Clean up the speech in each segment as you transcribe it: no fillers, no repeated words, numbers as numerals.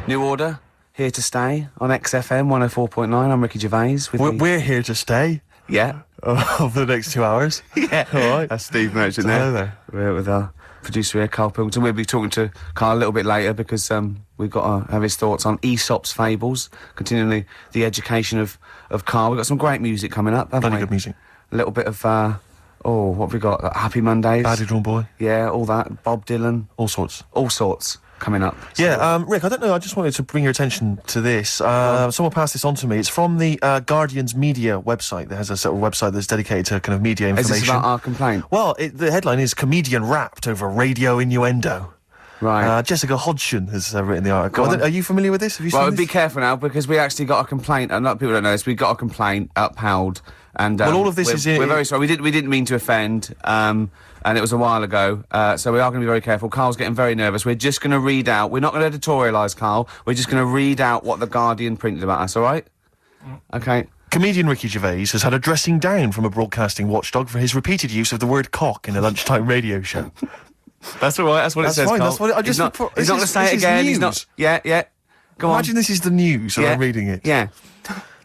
New Order, here to stay on XFM 104.9. I'm Ricky Gervais. We're here to stay. Yeah. Over the next 2 hours. Yeah. All right. That's Steve Merchant there. Hello there. We're with our producer here, Carl Pilkington. We'll be talking to Carl a little bit later because we've got to have his thoughts on Aesop's fables, continuing the education of Carl. We've got some great music coming up, haven't we? Very good music. A little bit of, what have we got? Happy Mondays. Baddy Drum Boy. Yeah, all that. Bob Dylan. All sorts. All sorts coming up. Yeah, Rick, I don't know, I just wanted to bring your attention to this. Someone passed this on to me. It's from the Guardian's media website. There has a sort of website that's dedicated to kind of media information. Is this about our complaint? Well, the headline is Comedian Rapped Over Radio Innuendo. Right. Jessica Hodgson has written the article. Are you familiar with this? Have you seen this? Be careful now, because we actually got a complaint, and people don't know this, we got a complaint upheld, and... well, all of this we're very sorry, we didn't mean to offend, and it was a while ago, so we are going to be very careful. Carl's getting very nervous. We're just going to read out, we're not going to editorialise, Carl, we're just going to read out what the Guardian printed about us, all right? Okay. Comedian Ricky Gervais has had a dressing down from a broadcasting watchdog for his repeated use of the word cock in a lunchtime radio show. That's all right, that's what it says, fine, Carl. That's what I just... He's not going to say it again, he's not... Yeah, go on. Imagine this is the news and I'm reading it. Yeah.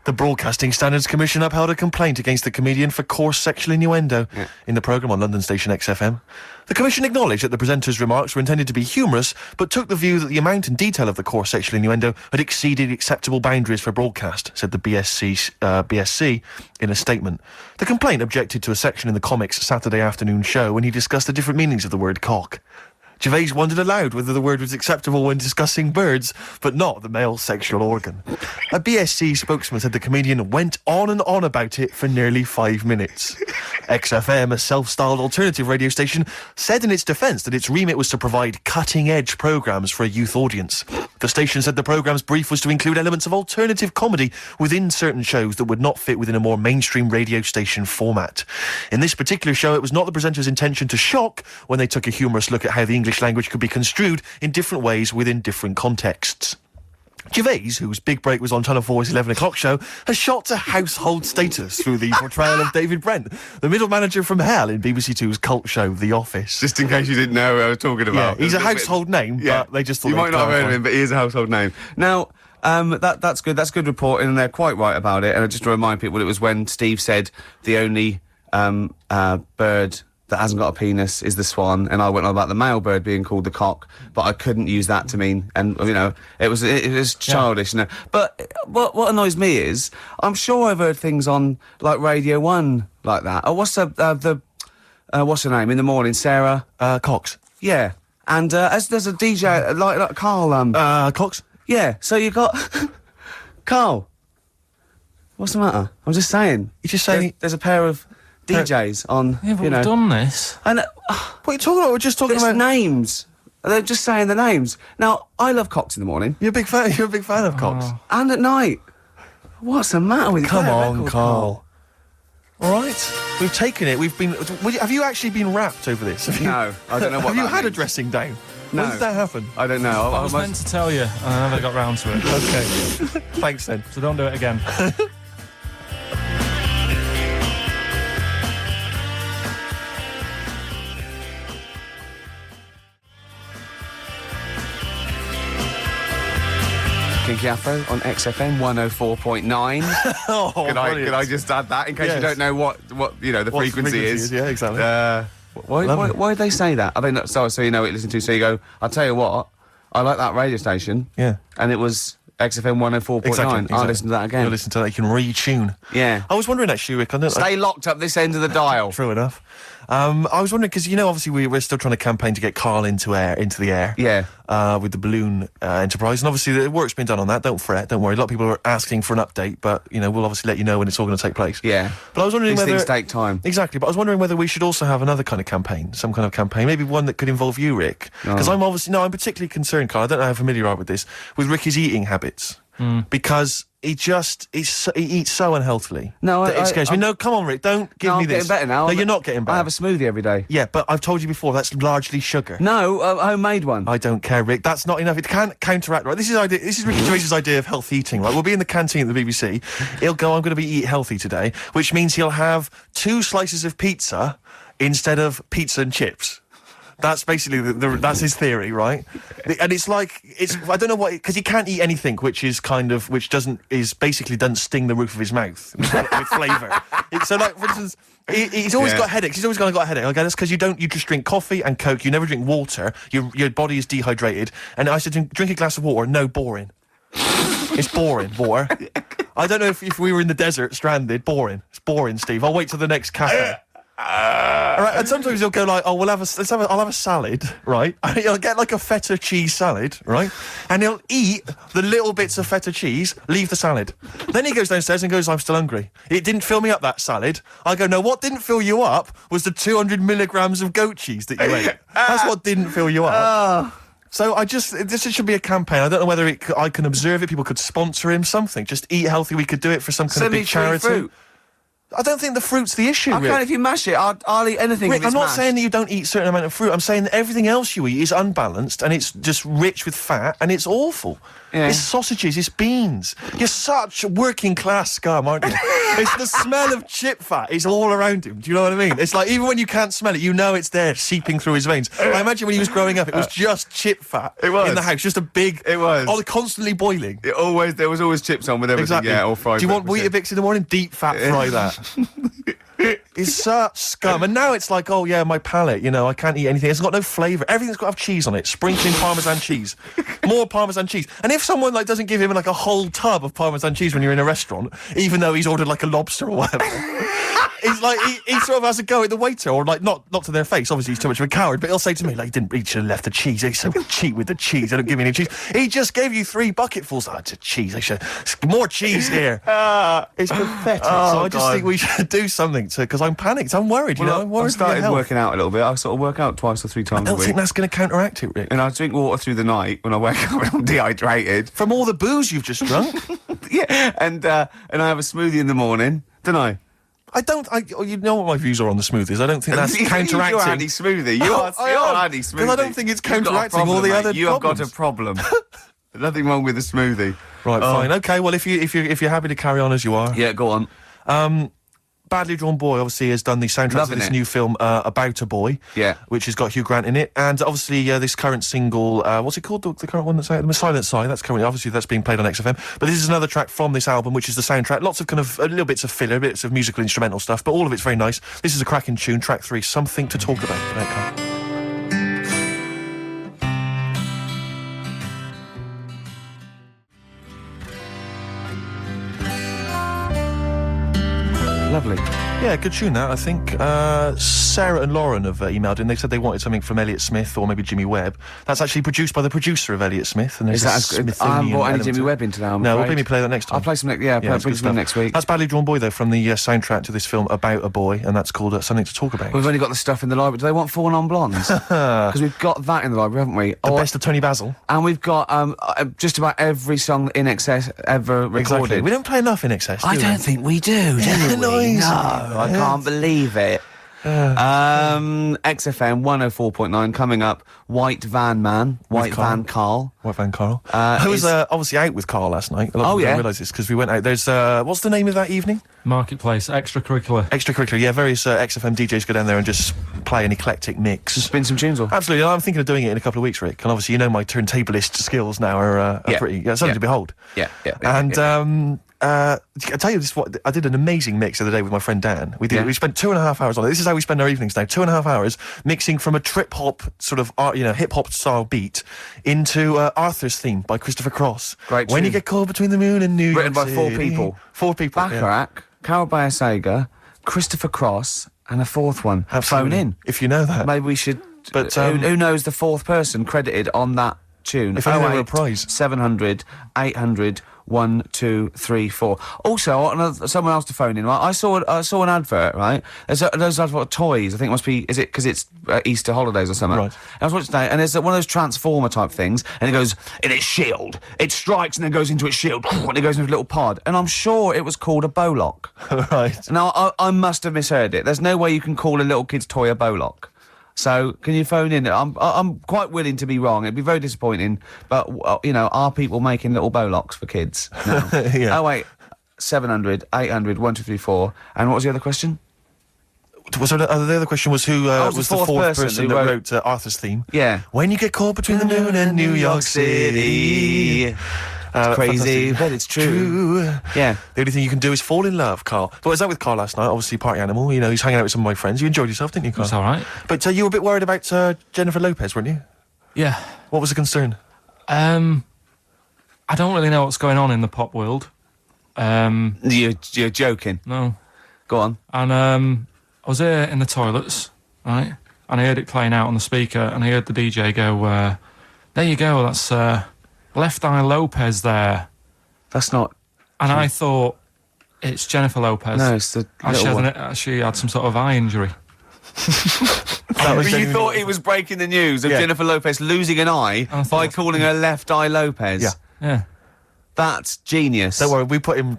The Broadcasting Standards Commission upheld a complaint against the comedian for coarse sexual innuendo in the programme on London station XFM. The Commission acknowledged that the presenter's remarks were intended to be humorous, but took the view that the amount and detail of the coarse sexual innuendo had exceeded acceptable boundaries for broadcast, said the BSC in a statement. The complaint objected to a section in the Comics Saturday afternoon show when he discussed the different meanings of the word cock. Gervais wondered aloud whether the word was acceptable when discussing birds, but not the male sexual organ. A BSC spokesman said the comedian went on and on about it for nearly 5 minutes. XFM, a self-styled alternative radio station, said in its defence that its remit was to provide cutting-edge programmes for a youth audience. The station said the programme's brief was to include elements of alternative comedy within certain shows that would not fit within a more mainstream radio station format. In this particular show, it was not the presenter's intention to shock when they took a humorous look at how the English language could be construed in different ways within different contexts. Gervais, whose big break was on Channel 4's 11 o'clock show, has shot to household status through the portrayal of David Brent, the middle manager from hell in BBC Two's cult show The Office. Just in case you didn't know who I was talking about. Yeah, he's a household name, but they just thought... You might not have heard of him, but he is a household name. Now, that's good. That's good reporting, and they're quite right about it. And just to remind people, it was when Steve said the only bird that hasn't got a penis is the swan, and I went on about the male bird being called the cock, but I couldn't use that to mean, and it was childish. But what annoys me is, I'm sure I've heard things on like Radio 1 like that. What's what's her name in the morning? Sarah Cox. Yeah, and there's a DJ like Carl. Cox. Yeah, so you got Carl. What's the matter? I'm just saying. You're just saying there's a pair of DJs on, yeah, but we've done this. And what are you talking about? We're just talking about names. They're just saying the names. Now, I love cocks in the morning. You're a big fan of cocks. And at night. What's the matter with you? Come on, Carl. All right, we've taken it. Have you actually been rapped over this? No, I don't know what. Have you had means. a dressing down? No. When did that happen? I don't know. I was meant to tell you, and I never got round to it. Okay. Thanks then. So don't do it again. Kinky Afro on XFM 104.9. Oh, Can I just add that in case you don't know what the frequency is? Yeah, exactly. Why did they say that? Are they not so you know what you listen to? So you go, I'll tell you what, I like that radio station. Yeah. And it was XFM 104.9. Exactly. I'll listen to that again. You'll listen to that, you can retune. Yeah. I was wondering actually, Rick, Stay locked up this end of the dial. True enough. I was wondering, because, obviously we're still trying to campaign to get Carl into the air. Yeah. With the balloon enterprise. And obviously the work's been done on that. Don't fret, don't worry. A lot of people are asking for an update, but, we'll obviously let you know when it's all going to take place. Yeah. But I was wondering These whether... things take time. Exactly, but I was wondering whether we should also have another kind of campaign, some kind of campaign, maybe one that could involve you, Rick. Because I'm particularly concerned, Carl, I don't know how familiar you are with this, with Ricky's eating habits. Because he eats so unhealthily. No, it scares me. No, come on, Rick, don't give me this. I'm getting better now. No, you're not getting better. I have a smoothie every day. Yeah, but I've told you before, that's largely sugar. No, a homemade one. I don't care, Rick. That's not enough. It can't counteract, right? This is Ricky Gervais's idea of healthy eating, right? We'll be in the canteen at the BBC. He'll go, I'm going to eat healthy today, which means he'll have 2 slices of pizza instead of pizza and chips. That's basically that's his theory, right? And it's like I don't know what, because he can't eat anything which doesn't sting the roof of his mouth with flavour. So, like, for instance, he's always got headaches. He's always got a headache. Okay, that's because you just drink coffee and Coke. You never drink water. Your body is dehydrated. And I said, drink a glass of water. No, boring. It's boring, water. I don't know if we were in the desert, stranded. Boring. It's boring, Steve. I'll wait till the next cafe. All right, and sometimes he'll go like, "Oh, I'll have a salad, right?" And he'll get like a feta cheese salad, right? And he'll eat the little bits of feta cheese, leave the salad. Then he goes downstairs and goes, "I'm still hungry. It didn't fill me up, that salad." I go, "No, what didn't fill you up was the 200 milligrams of goat cheese that you ate. That's what didn't fill you up." So this should be a campaign. I don't know whether I can observe it. People could sponsor him, something. Just eat healthy. We could do it for some kind of big charity. Fruit. I don't think the fruit's the issue, Rick. If you mash it, I'll eat anything. Rick, if it's I'm not mashed. saying that you don't eat a certain amount of fruit. I'm saying that everything else you eat is unbalanced and it's just rich with fat and it's awful. Yeah. It's sausages, it's beans. You're such a working class scum, aren't you? It's the smell of chip fat is all around him. Do you know what I mean? It's like, even when you can't smell it, you know it's there, seeping through his veins. I imagine when he was growing up, it was just chip fat in the house, just a big... It was. Constantly boiling. There was always chips on with everything. Exactly. Yeah, or fried. Do you want Weetabix in the morning? Deep fat fry that. It's such scum. And now it's like, oh yeah, my palate, I can't eat anything. It's got no flavour. Everything's got to have cheese on it. Sprinkling Parmesan cheese. More Parmesan cheese. And if someone doesn't give him a whole tub of Parmesan cheese when you're in a restaurant, even though he's ordered a lobster or whatever, he's like, he sort of has a go at the waiter, or not to their face. Obviously he's too much of a coward, but he'll say to me, he should have left the cheese. He's so cheap with the cheese. They don't give me any cheese. He just gave you 3 bucketfuls. Oh, it's a cheese. More cheese here. It's pathetic. So I just think we should do something because I'm panicked. I'm worried, I'm worried. I started working out a little bit. I sort of work out twice or 3 times a week. I don't think that's going to counteract it, Rick. And I drink water through the night when I wake up and I'm dehydrated. From all the booze you've just drunk? Yeah, and I have a smoothie in the morning, don't I? You know what my views are on the smoothies. I don't think that's counteracting. You're anti-smoothie. You're anti-smoothie. Because I don't think it's counteracting all the other problems. You have got a problem. Nothing wrong with the smoothie. Right, fine. Okay, well, if you're happy to carry on as you are. Yeah, go on. Badly Drawn Boy obviously has done the soundtrack to this new film about a boy, which has got Hugh Grant in it, and obviously this current single, what's it called, the current one that's out, The Silent Side, that's being played on XFM, but this is another track from this album, which is the soundtrack. Lots of little bits of filler, bits of musical instrumental stuff, but all of it's very nice. This is a cracking tune, track 3, Something to Talk About. There it comes. Lovely. Yeah, good tune that, I think. Sarah and Lauren have emailed in. They said they wanted something from Elliott Smith or maybe Jimmy Webb. That's actually produced by the producer of Elliott Smith. And is that as good? I haven't brought any Jimmy Webb into that. No, we'll maybe play that next time. I'll play some bring some next week. That's Badly Drawn Boy, though, from the soundtrack to this film about a boy, and that's called Something to Talk About. We've only got the stuff in the library. Do they want 4 non-blondes? Because we've got that in the library, haven't we? The best of Tony Basil. And we've got just about every song in excess ever recorded. Exactly. We don't play enough in excess, do we? I don't think we do, do we? Nice. No, I can't believe it. XFM 104.9 coming up. White Van Carl. I was obviously out with Carl last night. A lot of people don't realise this because we went out. There's what's the name of that evening? Marketplace, extracurricular. Yeah, various XFM DJs go down there and just play an eclectic mix. Just spin some tunes off. Absolutely. I'm thinking of doing it in a couple of weeks, Rick. And obviously, my turntablist skills now are pretty something to behold. I tell you this, I did an amazing mix the other day with my friend Dan. We spent 2.5 hours on it. This is how we spend our evenings now. 2.5 hours mixing from a trip hop sort of hip hop style beat into Arthur's theme by Christopher Cross. Great When tune. You Get Caught Between the Moon and New York Written by City. 4 people. 4 people. Bacharach, Carol Bayer-Sager, Christopher Cross, and a 4th one. Absolutely. Phone in. If you know that. Maybe we should. But who knows the 4th person credited on that tune? If only there were a prize. 700 800 1, 2, 3, 4. Also, I want someone else to phone in. Right? I saw an advert. Right, there's adverts for toys. I think it must be. Is it because it's Easter holidays or something? Right. I was watching today, and there's one of those Transformer type things, and it goes in its shield. It strikes and then goes into its shield, and it goes into a little pod. And I'm sure it was called a Bolock. Right. Now I must have misheard it. There's no way you can call a little kid's toy a Bolock. So, can you phone in? I'm quite willing to be wrong. It'd be very disappointing, but are people making little Bolocks for kids now? Yeah. Oh wait, 700 800 1234. And what was the other question? the other question was who was the fourth person who that wrote Arthur's theme? Yeah. When you get caught between the moon and New York City. Crazy, fantastic. but it's true. Yeah. The only thing you can do is fall in love, Carl. But I was out with Carl last night, obviously party animal. You know, he's hanging out with some of my friends. You enjoyed yourself, didn't you, Carl? It's all right. But you were a bit worried about Jennifer Lopez, weren't you? Yeah. What was the concern? I don't really know what's going on in the pop world. You're joking. No. Go on. And I was here in the toilets, right? And I heard it playing out on the speaker, and I heard the DJ go, there you go, that's Left Eye Lopez there. That's not... And I thought, it's Jennifer Lopez. No, it's the little one. She had some sort of eye injury. You thought he was breaking the news of Jennifer Lopez losing an eye by calling her Left Eye Lopez? Yeah. Yeah. That's genius. Don't worry, we put him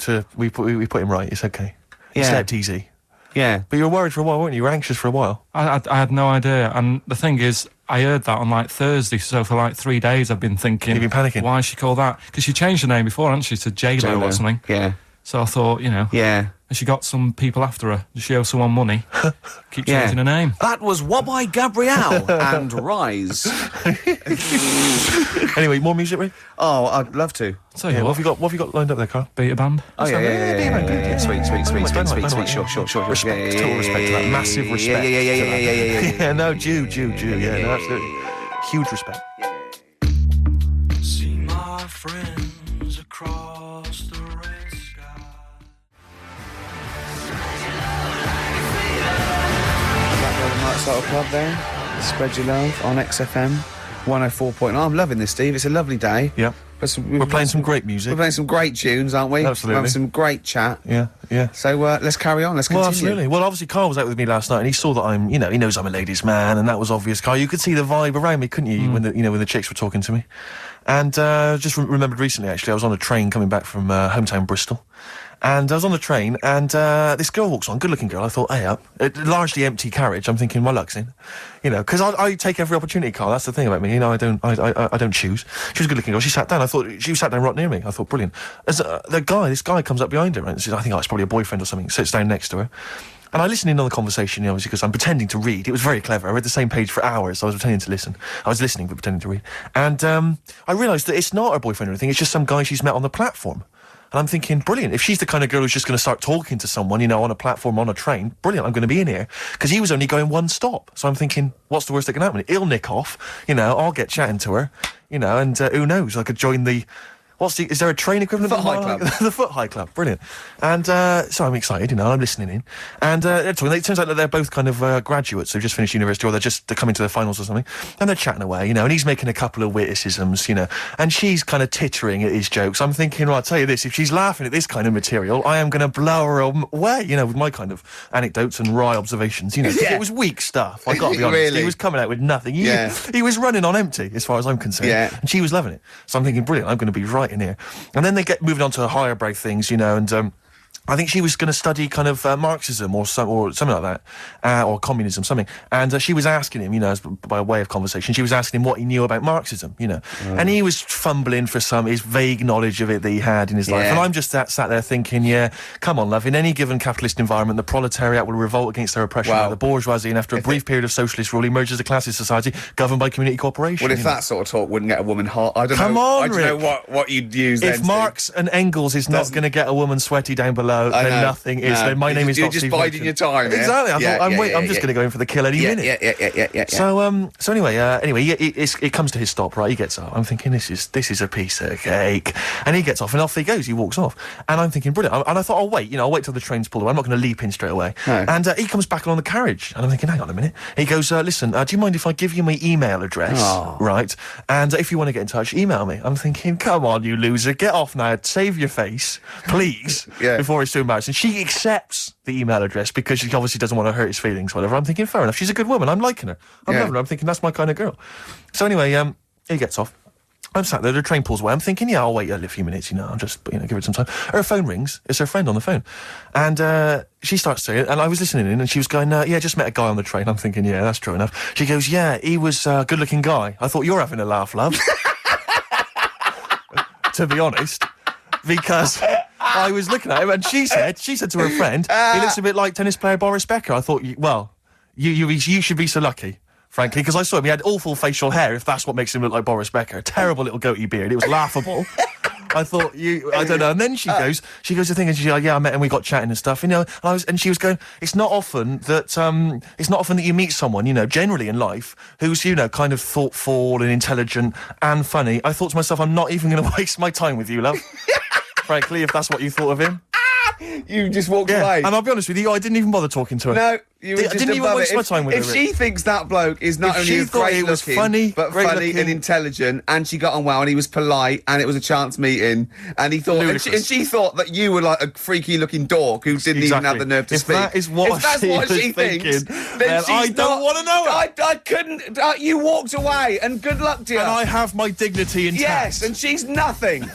right. It's okay. He slept easy. Yeah. But you were worried for a while, weren't you? You were anxious for a while. I had no idea. And the thing is, I heard that on like Thursday, so for like 3 days I've been thinking... You've been panicking? Why she called that? Because she changed her name before, hadn't she, to J-Lo or something? Yeah. So I thought, you know... Yeah. And she got some people after her. Does she owe someone money? Keep changing her name. That was Wabbai Gabrielle and Rise. Anyway, more music, Ray? Oh, I'd love to. So yeah, what have you got lined up there, Carl? Beta band. Oh, yeah. Sweet. Sure. Respect, total respect to that. Massive respect. Yeah, no, Jew. Yeah, no, absolutely. Huge respect. See my friends across the red sky. Night Cycle Club there. Spread your love on XFM 104.9. I'm loving this, Steve. It's a lovely day. Yeah. We're playing some great We're music. playing some great tunes, aren't we? Absolutely. We're having some great chat. Yeah. So let's carry on. Let's continue. Well, absolutely. Well, obviously, Carl was out with me last night, and he saw that he knows I'm a ladies' man, and that was obvious. Carl, you could see the vibe around me, couldn't you? When the chicks were talking to me, and just remembered recently, actually, I was on a train coming back from hometown Bristol. And I was on the train, and this girl walks on, good-looking girl. I thought, hey up. Largely empty carriage. I'm thinking, my luck's in. You know, because I take every opportunity, Carl. That's the thing about me. You know, I don't choose. She was a good-looking girl. She sat down. I thought, she sat down right near me. I thought, brilliant. As this guy comes up behind her, and says, I think it's probably a boyfriend or something, sits down next to her. And I listened in on the conversation, obviously, because I'm pretending to read. It was very clever. I read the same page for hours, so I was pretending to listen. I was listening, but pretending to read. And I realised that it's not her boyfriend or anything. It's just some guy she's met on the platform. And I'm thinking, brilliant. If she's the kind of girl who's just going to start talking to someone, you know, on a platform, on a train, brilliant, I'm going to be in here. Because he was only going one stop. So I'm thinking, what's the worst that can happen? He'll nick off, you know, I'll get chatting to her, you know, and who knows, I could join the... is there a train equivalent? Foot High Club. The Foot High Club, brilliant. And so I'm excited, you know, I'm listening in. And it turns out that they're both kind of graduates. They've just finished university, or they're coming to their finals or something. And they're chatting away, you know, and he's making a couple of witticisms, you know, and she's kind of tittering at his jokes. I'm thinking, well, I'll tell you this, if she's laughing at this kind of material, I am going to blow her away, you know, with my kind of anecdotes and wry observations, you know. Yeah. It was weak stuff, I got to be honest. Really? He was coming out with nothing. He was running on empty, as far as I'm concerned. Yeah. And she was loving it. So I'm thinking, brilliant, I'm going to be right in here. And then they get moving on to higher brow things, you know, and I think she was going to study kind of Marxism or something like that, or communism, something. And she was asking him, you know, by way of conversation, she was asking him what he knew about Marxism, you know. And he was fumbling for his vague knowledge of it that he had in his life. And I'm just sat there thinking, yeah, come on, love, in any given capitalist environment, the proletariat will revolt against their oppression by the bourgeoisie, and after a brief period of socialist rule, emerges a classist society governed by community cooperation. Well, if that sort of talk wouldn't get a woman hot, I don't know. I don't know what you'd use then, if Marx and Engels is not going to get a woman sweaty down below, then nothing is. Then my name is You're not just Steve biding your time. Exactly. I'm just going to go in for the kill any minute. Yeah. So anyway, it comes to his stop, right? He gets up. I'm thinking, this is a piece of cake. And he gets off, and off he goes. He walks off. And I'm thinking, brilliant. And I thought, I'll wait till the train's pulled away. I'm not going to leap in straight away. No. And he comes back along the carriage. And I'm thinking, hang on a minute. He goes, listen, do you mind if I give you my email address? Oh. Right? And if you want to get in touch, email me. I'm thinking, come on, you loser. Get off now. Save your face, please, before it's too embarrassing. She accepts the email address because she obviously doesn't want to hurt his feelings, whatever. I'm thinking, fair enough. She's a good woman. I'm liking her. I'm loving her. I'm thinking, that's my kind of girl. So anyway, he gets off. I'm sat there, the train pulls away. I'm thinking, I'll wait a few minutes, you know, I'll just, give it some time. Her phone rings. It's her friend on the phone. And she starts saying it, and I was listening in, and she was going, just met a guy on the train. I'm thinking, yeah, that's true enough. She goes, yeah, he was a good-looking guy. I thought, you're having a laugh, love. To be honest. Because I was looking at him, and she said to her friend, he looks a bit like tennis player Boris Becker. I thought, you should be so lucky, frankly, because I saw him. He had awful facial hair, if that's what makes him look like Boris Becker. Terrible little goatee beard. It was laughable. I thought, I don't know. And then she goes to thing, and she's like, yeah, I met him, we got chatting and stuff, and she was going, it's not often that you meet someone, generally in life, who's, kind of thoughtful and intelligent and funny. I thought to myself, I'm not even going to waste my time with you, love. Frankly, if that's what you thought of him. You just walked away. And I'll be honest with you, I didn't even bother talking to her. No, you were just didn't even above waste it. my time with her. If she thinks that bloke is not If only she a thought great he was looking, funny, but great funny looking- and intelligent, and she got on well, and he was polite, and it was a chance meeting, and he thought, and she thought that you were like a freaky looking dork who didn't even have the nerve to If speak. that is what if that's she what was she thinks, thinking, then I she's don't want to know it. I couldn't. You walked away, and good luck to you. And I have my dignity intact. Yes, and she's nothing.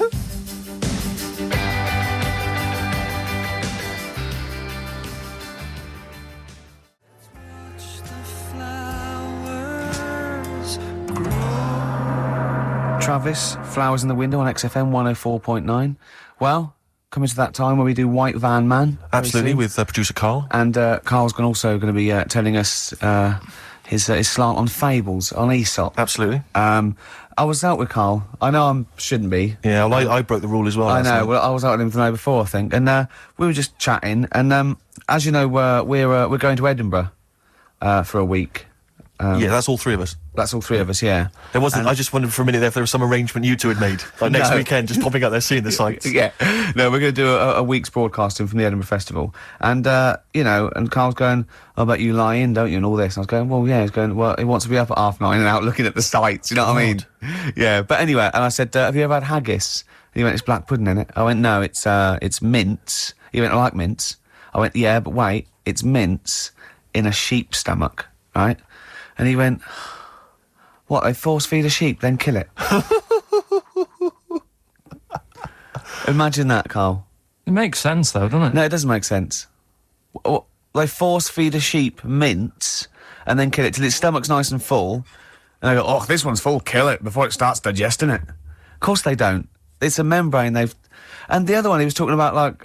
Travis, Flowers in the Window on XFM 104.9. Well, coming to that time where we do White Van Man. very Absolutely, soon. with producer Carl. And Carl's also going to be telling us his slant on fables, on Aesop. Absolutely. I was out with Carl. I know I shouldn't be. Yeah, well, I broke the rule as well. I last know. night. Well, I was out with him the night before, I think, and we were just chatting. And as you know, we're going to Edinburgh for a week. Yeah, that's all three of us. That's all three of us, yeah. There wasn't. I just wondered for a minute if there was some arrangement you two had made, like next No. weekend, just popping out there seeing the sights. Yeah. No, we're going to do a week's broadcasting from the Edinburgh Festival. And, and Carl's going, I bet you lie in, don't you, and all this. And I was going, well, yeah. He's going, well, he wants to be up at 9:30 and out looking at the sights, you know what I mean? Yeah. But anyway, and I said, have you ever had haggis? And he went, it's black pudding in it. I went, no, it's mince. He went, I like mince. I went, yeah, but wait, it's mince in a sheep's stomach, right? And he went, what, they force feed a sheep, then kill it? Imagine that, Carl. It makes sense, though, doesn't it? No, it doesn't make sense. They force feed a sheep mince and then kill it till its stomach's nice and full. And they go, oh, this one's full, kill it before it starts digesting it. Of course they don't. It's a membrane they've... And the other one, he was talking about, like,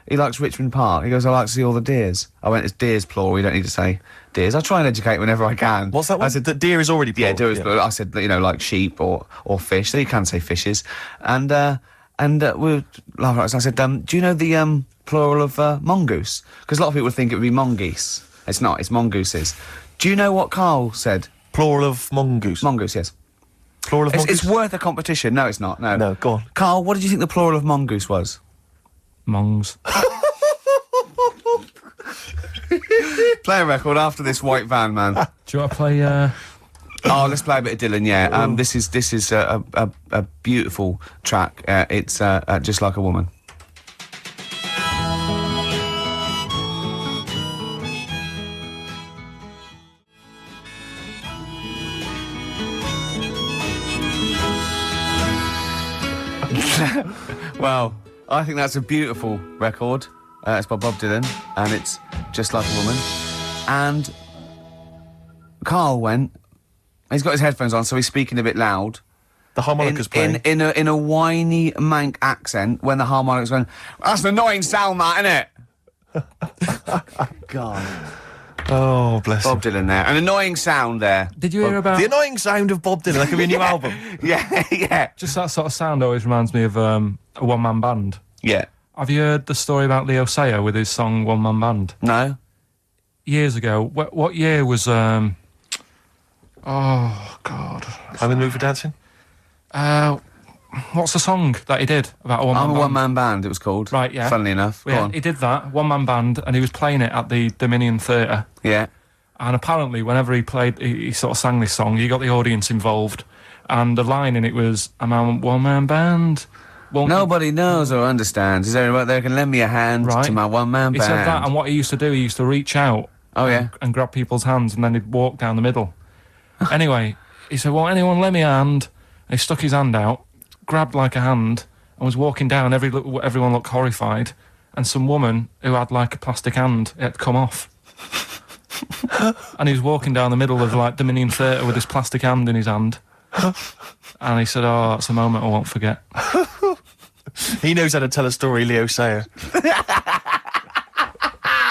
he likes Richmond Park. He goes, I like to see all the deers. I went, it's deers, plural, you don't need to say deers. I try and educate whenever I can. What's that one? I said, that deer is already plural. yeah, deer is plural. I said, like sheep or fish. So you can say fishes. And we were laughing. So I said, do you know the plural of mongoose? Because a lot of people think it would be mongoose. It's not, it's mongooses. Do you know what Carl said? Plural of mongoose. Mongoose, yes. Plural of mongoose. It's worth a competition. No, it's not. No. No, go on. Carl, what did you think the plural of mongoose was? Mongs. Play a record after this White Van Man. Do you want to play... Oh, let's play a bit of Dylan, yeah. This is a beautiful track. It's Just Like a Woman. Well, I think that's a beautiful record. It's by Bob Dylan, and it's Just Like a Woman. And Carl went... He's got his headphones on, so he's speaking a bit loud. The harmonica's playing. In a whiny mank accent when the harmonica's going, that's an annoying sound, that, innit? God. Oh, bless Bob him. Dylan there. An annoying sound there. Did you hear about... The annoying sound of Bob Dylan. That could be a new album. Yeah, yeah. Just that sort of sound always reminds me of a one-man band. Yeah. Have you heard the story about Leo Sayer with his song One Man Band? No? Years ago. What year was... Oh, God. I'm in the mood for dancing. What's the song that he did about a one-man I'm a band? one-man band, it was called. Right, yeah. Funnily enough. Go Yeah, on. he did that, one-man band, and he was playing it at the Dominion Theatre. Yeah. And apparently, whenever he played, he sort of sang this song, he got the audience involved. And the line in it was, I'm a one-man band. Nobody knows or understands. Is there anybody there can lend me a hand Right. to my one-man He band? said that, and what he used to do, he used to reach out Oh, yeah. and grab people's hands, and then he'd walk down the middle. Anyway, he said, well, anyone lend me a hand? And he stuck his hand out, grabbed like a hand, and was walking down. Everyone looked horrified. And some woman who had like a plastic hand, it had come off. And he was walking down the middle of like Dominion Theatre with this plastic hand in his hand. And he said, oh, that's a moment I won't forget. He knows how to tell a story, Leo Sayer.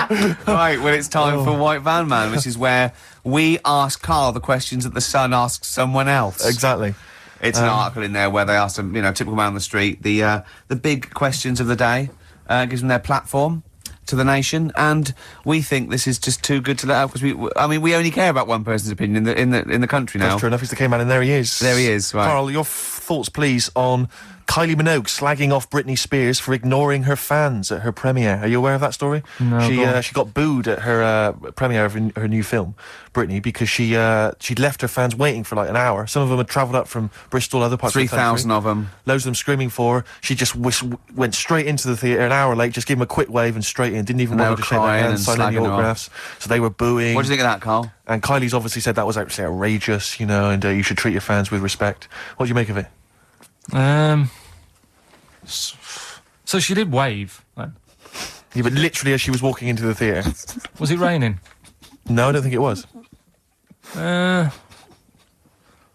Right, well, it's time for White Van Man, which is where we ask Carl the questions that the Sun asks someone else. Exactly. It's an article in there where they ask them, typical man on the street, the big questions of the day, gives them their platform to the nation, and we think this is just too good to let out because we only care about one person's opinion in the country now. That's true enough. He's the K-Man, and there he is. There he is, right. Carl, your thoughts, please, on Kylie Minogue slagging off Britney Spears for ignoring her fans at her premiere. Are you aware of that story? No. She got booed at her premiere of her new film, Britney, because she'd left her fans waiting for like an hour. Some of them had travelled up from Bristol, other parts of the country. 3,000 of them. Loads of them screaming for her. She just went straight into the theatre an hour late, just gave them a quick wave and straight in. Didn't even bother to shake their hands, sign any autographs. So they were booing. What do you think of that, Carl? And Kylie's obviously said that was actually outrageous, and you should treat your fans with respect. What do you make of it? So she did wave then. Yeah, but literally as she was walking into the theatre. Was it raining? No, I don't think it was.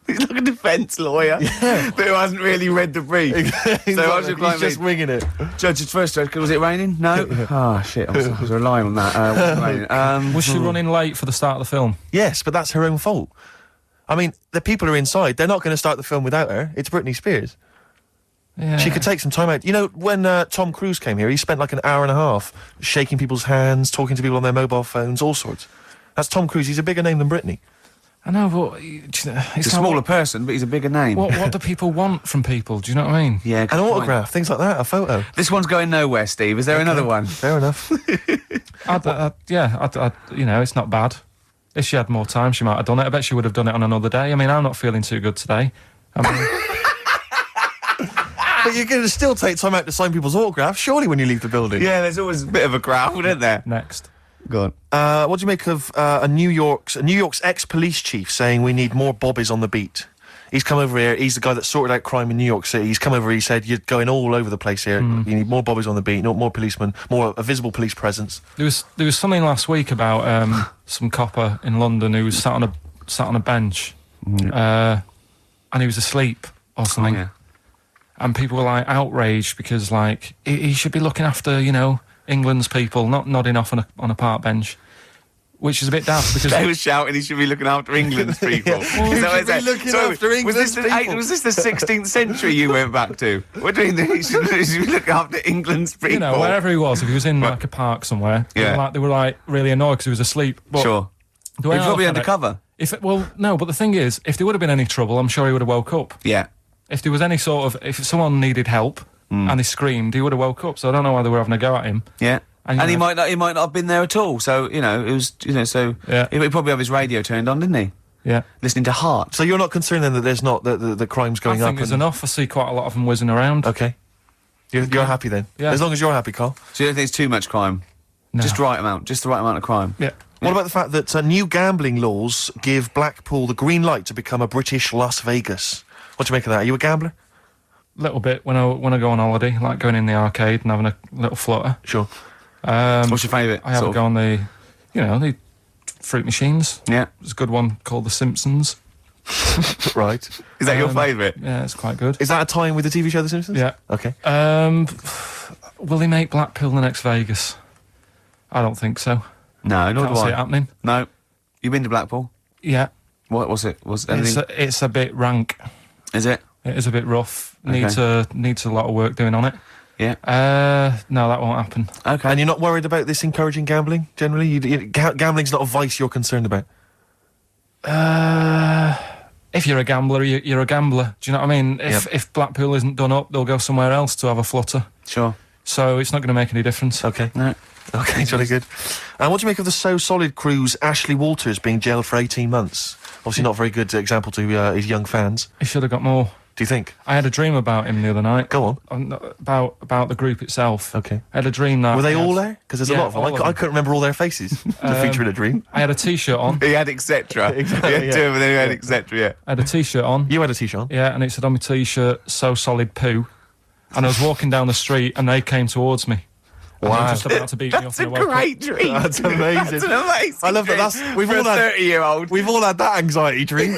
He's like a defence lawyer who hasn't really read the brief. Exactly. So I was He's just winging it. Judge's first judge, was it raining? No? Oh, shit, I was relying on that. Was it raining? Was she running late for the start of the film? Yes, but that's her own fault. I mean, the people are inside. They're not going to start the film without her. It's Britney Spears. Yeah. She could take some time out. You know, when Tom Cruise came here, he spent like an hour and a half shaking people's hands, talking to people on their mobile phones, all sorts. That's Tom Cruise. He's a bigger name than Britney. I know, but He's a smaller person, but he's a bigger name. What do people want from people? Do you know what I mean? Yeah, An autograph, things like that, a photo. This one's going nowhere, Steve. Is there another one? Fair enough. It's not bad. If she had more time, she might have done it. I bet she would have done it on another day. I mean, I'm not feeling too good today. I mean, But you're going to still take time out to sign people's autographs, surely, when you leave the building. Yeah, there's always a bit of a crowd, isn't there? next. Go on. What do you make of a New York's ex-police chief saying we need more bobbies on the beat? He's come over here. He's the guy that sorted out crime in New York City. He's come over. He said, "You're going all over the place here. You need more bobbies on the beat, not more policemen, a visible police presence." There was something last week about some copper in London who was sat on a bench, and he was asleep or something. Oh, yeah. And people were like outraged because like he should be looking after England's people, not nodding off on a park bench. Which is a bit daft because They were shouting he should be looking after England's people. Was this the 16th century you went back to? What do you mean he should be looking after England's people? wherever he was, if he was in like a park somewhere, they were like really annoyed because he was asleep. But Sure. the way He's I probably look at it, undercover. No, but the thing is, if there would have been any trouble, I'm sure he would have woke up. Yeah. If there was any if someone needed help and he screamed, he would have woke up. So I don't know why they were having a go at him. Yeah. And, And he might not have been there at all. So, it was, so Yeah. he probably have his radio turned on, didn't he? Yeah. Listening to Heart. So you're not concerned then that there's not the crime's I going up? think there's enough. I see quite a lot of them whizzing around. Okay. You're happy then? Yeah. As long as you're happy, Carl. So you don't think it's too much crime? No. Just the right amount of crime. Yeah. What about the fact that new gambling laws give Blackpool the green light to become a British Las Vegas? What do you make of that? Are you a gambler? Little bit when I go on holiday, like going in the arcade and having a little flutter. Sure. What's your favourite? I have a go on the fruit machines. Yeah. There's a good one called The Simpsons. Right. Is that your favourite? Yeah, it's quite good. Is that a tie-in with the TV show The Simpsons? Yeah. Okay. Will they make Blackpool the next Vegas? I don't think so. No, nor Can't do see I. it happening. No. You been to Blackpool? Yeah. What was it? Was anything? It's a bit rank. Is it? It is a bit rough. Okay. Needs a lot of work doing on it. Yeah. No, that won't happen. Okay. And you're not worried about this encouraging gambling, generally? Gambling's not a vice you're concerned about? If you're a gambler, you're a gambler. Do you know what I mean? If Blackpool isn't done up, they'll go somewhere else to have a flutter. Sure. So it's not going to make any difference. Okay. No. Okay, jolly good. And what do you make of the So Solid crew's Ashley Walters being jailed for 18 months? Obviously not a very good example to his young fans. He should have got more. Do you think? I had a dream about him the other night. Go on. About the group itself. Okay. I had a dream that... Were they he had- all there? Because there's a Yeah, lot of them. all of I them. couldn't remember all their faces to feature in a dream. I had a T-shirt on. He had etc. Exactly, He had yeah. two of them, then he had etc. Yeah. I had a T-shirt on. You had a T-shirt on? Yeah, and it said on my T-shirt, "So Solid Poo." And I was walking down the street and they came towards me. And they were Wow. just about to beat me up That's and a I woke up. great dream. That's amazing. That's an amazing I love that. dream We've for all a had 30-year-old. We've all had that anxiety dream.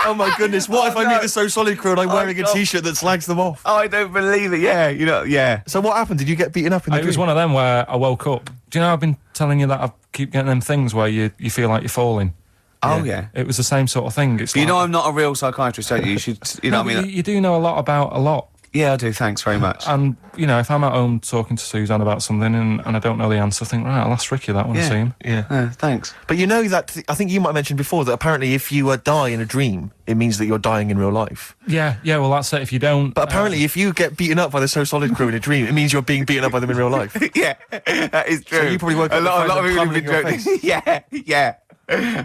Oh my goodness, what if I no. meet the So Solid crew and I'm wearing a God. t-shirt that slags them off? Oh, I don't believe it. Yeah, yeah. So what happened? Did you get beaten up in the It was dream? one of them where I woke up. Do you know I've been telling you that I keep getting them things where you feel like you're falling? Oh, yeah. It was the same sort of thing. It's But you like, know I'm not a real psychiatrist, don't you? You should, you know no, what I but mean? you do know a lot about a lot. Yeah, I do. Thanks very much. And, if I'm at home talking to Suzanne about something and I don't know the answer, I think, right, I'll ask Ricky that when I Yeah. see him. Yeah. Thanks. But you know that, I think you might have mentioned before that apparently if you die in a dream, it means that you're dying in real life. Yeah, well, that's it. If you don't... But apparently if you get beaten up by the So Solid crew in a dream, it means you're being beaten up by them in real life. Yeah, that is true. So you probably woke up a lot and of found people them have been pummeling your joking. Yeah.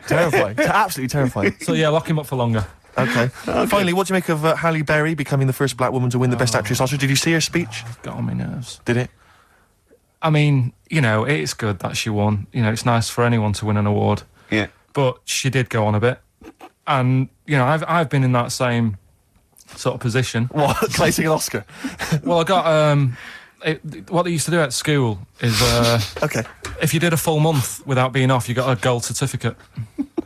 Terrifying. Absolutely terrifying. So, yeah, lock him up for longer. Okay. Finally, what do you make of Halle Berry becoming the first black woman to win the Best Actress Oscar? Did you see her speech? Got on my nerves. Did it? I mean, it's good that she won. It's nice for anyone to win an award. Yeah. But she did go on a bit. And, I've been in that same sort of position. What? Placing an Oscar? Well, I got... what they used to do at school is Okay. if you did a full month without being off, you got a gold certificate.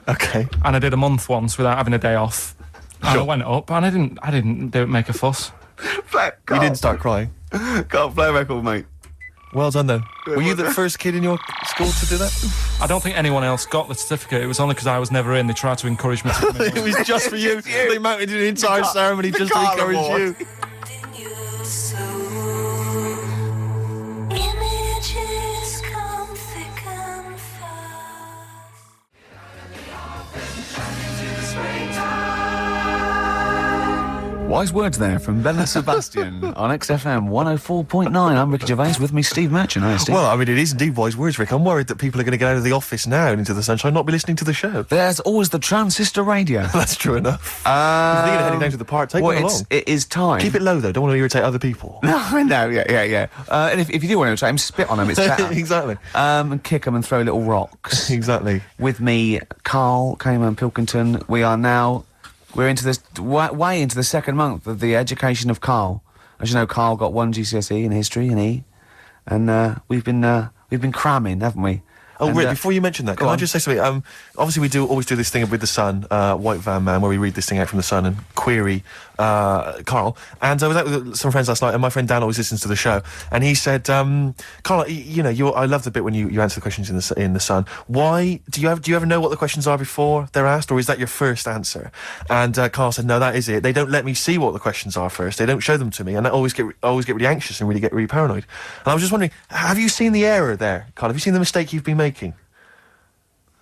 Okay. And I did a month once without having a day off. And Sure. I went up and I didn't make a fuss. You didn't start crying. Can't play a record, mate. Well done, then. Were you the first kid in your school to do that? I don't think anyone else got the certificate. It was only because I was never in. They tried to encourage me to come in. It was just for you. They mounted an entire ceremony just to Carl encourage Award. you. Images come thick and fast. Wise words there from Bella Sebastian on XFM 104.9. I'm Ricky Gervais, with me Steve Merchant. Hi, Steve. Well, I mean, it is indeed wise words, Rick. I'm worried that people are going to get out of the office now and into the sunshine, not be listening to the show. There's always the transistor radio. That's true enough. If you're thinking of heading down to the park, take one along. It is time. Keep it low, though. Don't want to irritate other people. No, I know, yeah. And if you do want to irritate him, spit on him, it's better. Exactly. And kick them and throw little rocks. Exactly. With me, Carl Cayman Pilkington. We're into this way into the second month of the education of Carl. As you know, Carl got 1 GCSE in history and E, and we've been cramming, haven't we? Oh, And, Rick, before you mention that, can I just say something? Obviously, we always do this thing with the Sun, White Van Man, where we read this thing out from the Sun and query Carl. And I was out with some friends last night, and my friend Dan always listens to the show, and he said, Carl, I love the bit when you answer the questions in the Sun. Why do you ever know what the questions are before they're asked, or is that your first answer? And Carl said, no, that is it. They don't let me see what the questions are first. They don't show them to me, and I always get really anxious and get really paranoid. And I was just wondering, have you seen the error there, Carl? Have you seen the mistake you've been making?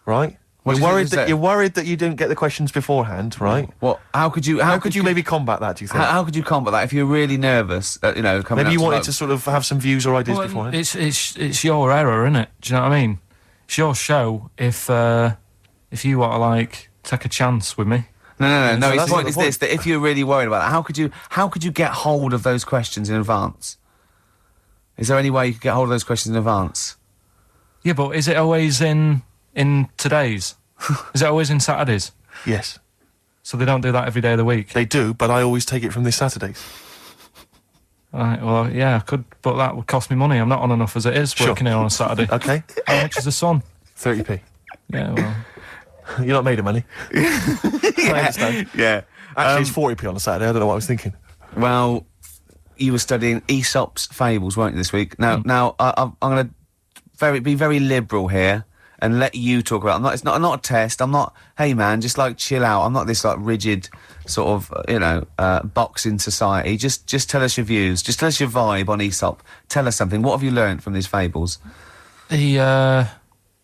Right? What You're did you worried just that say? you're worried that you don't get the questions beforehand, right? What? How could you maybe combat that? Do you think? How could you combat that if you're really nervous? Coming Maybe up you wanted vote? to sort of have some views or ideas Well, beforehand. it's your error, isn't it? Do you know what I mean? It's your show. If you want to take a chance with me. No. So His that's point not is the this: that if you're really worried about it, how could you get hold of those questions in advance? Is there any way you could get hold of those questions in advance? Yeah, but is it always in today's? Is it always in Saturdays? Yes, So they don't do that every day of the week? they do, but I always take it from this Saturdays. Right, well, yeah, I could, but that would cost me money. I'm not on enough as it is Sure. working here on a Saturday. Okay, How much is the sun? 30p. Yeah, well, You're not made of money. I understand. Yeah. Actually, it's 40p on a Saturday. I don't know what I was thinking. Well, you were studying Aesop's fables, weren't you, this week? Now, I'm going to be very liberal here and let you talk about. It's not a test. I'm not. Hey, man, just chill out. I'm not this rigid sort of box in society. Just tell us your views. Just tell us your vibe on Aesop. Tell us something. What have you learnt from these fables? he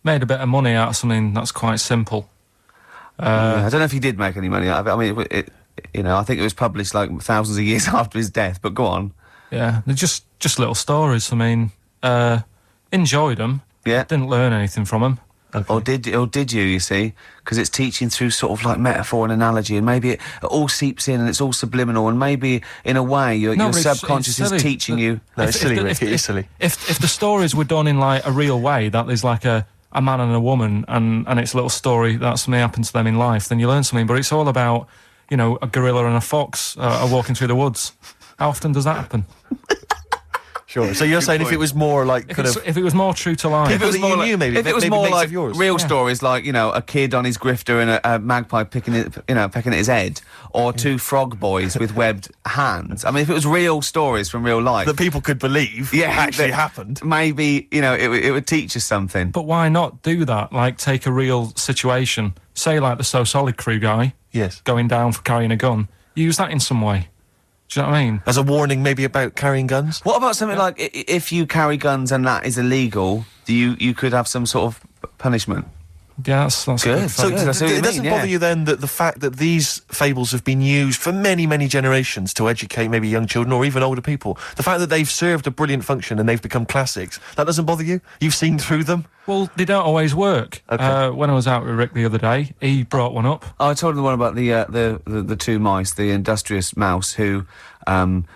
made a bit of money out of something that's quite simple. I don't know if he did make any money out of it. I mean, I think it was published thousands of years after his death. But go on. Yeah, they're just little stories. I mean, enjoyed them. Yeah. Didn't learn anything from them. Okay. Or did you? You see, because it's teaching through sort of metaphor and analogy, and maybe it all seeps in and it's all subliminal, and maybe in a way your but it's subconscious is silly. teaching you. No, it's silly, the- Rick. It is silly. If the stories were done in a real way, that there's a man and a woman, and it's a little story that something happened to them in life, then you learn something. But it's all about a gorilla and a fox are walking through the woods. How often does that happen? Sure. So you're saying if point. it was more like If it was more true to life. People If it was that more you like, knew, maybe, if it was maybe more mates like of yours. real Yeah. stories, like a kid on his grifter and a magpie pecking at his head, or two frog boys with webbed hands. I mean, if it was real stories from real life, that people could believe actually that happened. maybe it would teach us something. But why not do that? Like, take a real situation, say like the So Solid Crew guy Yes. going down for carrying a gun. Use that in some way. Do you know what I mean? As a warning, maybe about carrying guns. What about something like if you carry guns and that is illegal, you could have some sort of punishment? Yeah, that's Good. a good So thought. I see what you it doesn't mean, bother yeah. you then that the fact that these fables have been used for many, many generations to educate maybe young children or even older people, the fact that they've served a brilliant function and they've become classics, that doesn't bother you? You've seen through them? Well, they don't always work. Okay. When I was out with Rick the other day, he brought one up. Oh, I told him the one about the two mice, the industrious mouse, who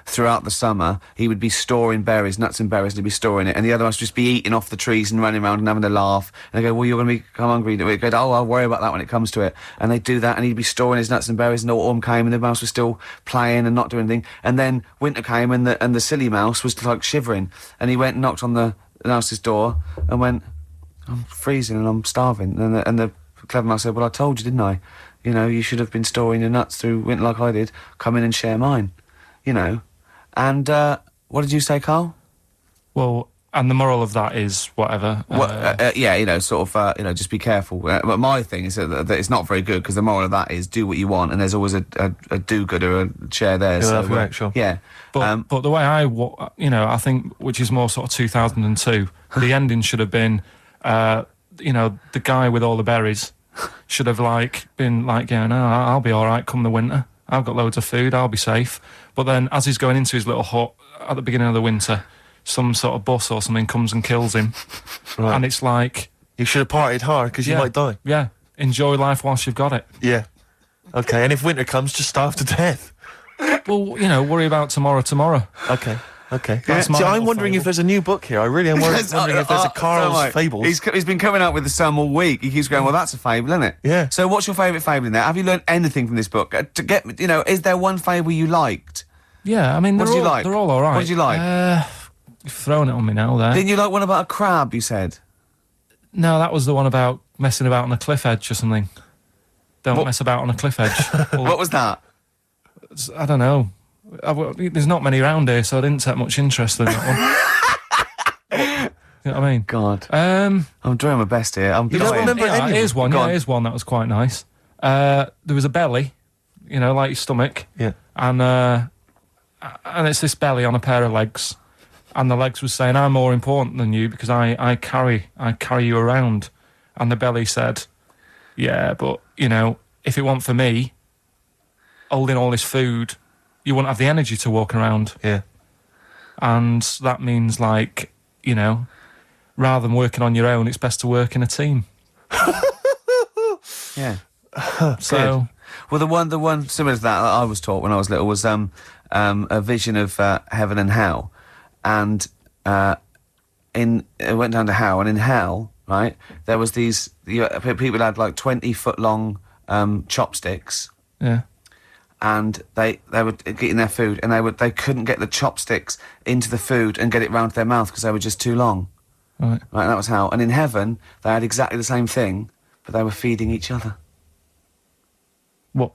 throughout the summer he would be storing berries, nuts and berries, and he'd be storing it, and the other mice would just be eating off the trees and running around and having a laugh. And they go, "Well, you're going to become hungry." He'd go, "Oh, I'll worry about that when it comes to it." And they'd do that, and he'd be storing his nuts and berries, and autumn came, and the mouse was still playing and not doing anything. And then winter came, and the silly mouse was like shivering, and he went and knocked on the mouse's door and went, "I'm freezing and I'm starving." And the clever mouse said, "Well, I told you, didn't I? You know, you should have been storing your nuts through winter like I did. Come in and share mine." You know. And what did you say, Carl? Well, and the moral of that is whatever. Yeah, you know, sort of, just be careful. But my thing is that it's not very good, because the moral of that is do what you want, and there's always a do-gooder, a chair there. Yeah, so, that's right, sure. Yeah. But the way I think, which is more sort of 2002, the ending should have been, the guy with all the berries should have been going, "Oh, I'll be all right come the winter. I've got loads of food. I'll be safe." But then, as he's going into his little hut at the beginning of the winter, some sort of bus or something comes and kills him, Right. and it's like, You should have partied hard because you yeah, might die. Yeah, enjoy life whilst you've got it. Yeah. Okay, and if winter comes, just starve to death. Well, worry about tomorrow. Okay. Okay. That's my See, I'm little wondering fable. if there's a new book here. I really am wondering if there's a Carl's right. Fables. He's been coming up with some all week. He keeps going, "Well, that's a fable, isn't it?" Yeah. So what's your favourite fable in there? Have you learned anything from this book? Is there one fable you liked? Yeah, I mean, What did you like? They're all right. What did you like? You've thrown it on me now. There. Didn't you like one about a crab, you said? No, that was the one about messing about on a cliff edge or something. Don't What- mess about on a cliff edge. Well, What was that? I don't know. There's not many around here, so I didn't take much interest in that one. You know what I mean? God. Um, I'm doing my best here. I'm You don't trying. remember any of them? here's one. Go Yeah, on. here's one that was quite nice. There was a belly, like your stomach, Yeah. and it's this belly on a pair of legs, and the legs was saying, "I'm more important than you because I carry you around," and the belly said, "Yeah, but if it weren't for me holding all this food, you wouldn't have the energy to walk around." Yeah. And that means, rather than working on your own, it's best to work in a team. Yeah. So, Well, the one similar to that I was taught when I was little was a vision of heaven and hell, and it went down to hell, and in hell, right, there was these people had like 20-foot long chopsticks, yeah. and they were getting their food, and they couldn't get the chopsticks into the food and get it round to their mouth because they were just too long. Right. Right, that was hell. And in heaven, they had exactly the same thing, but they were feeding each other. What?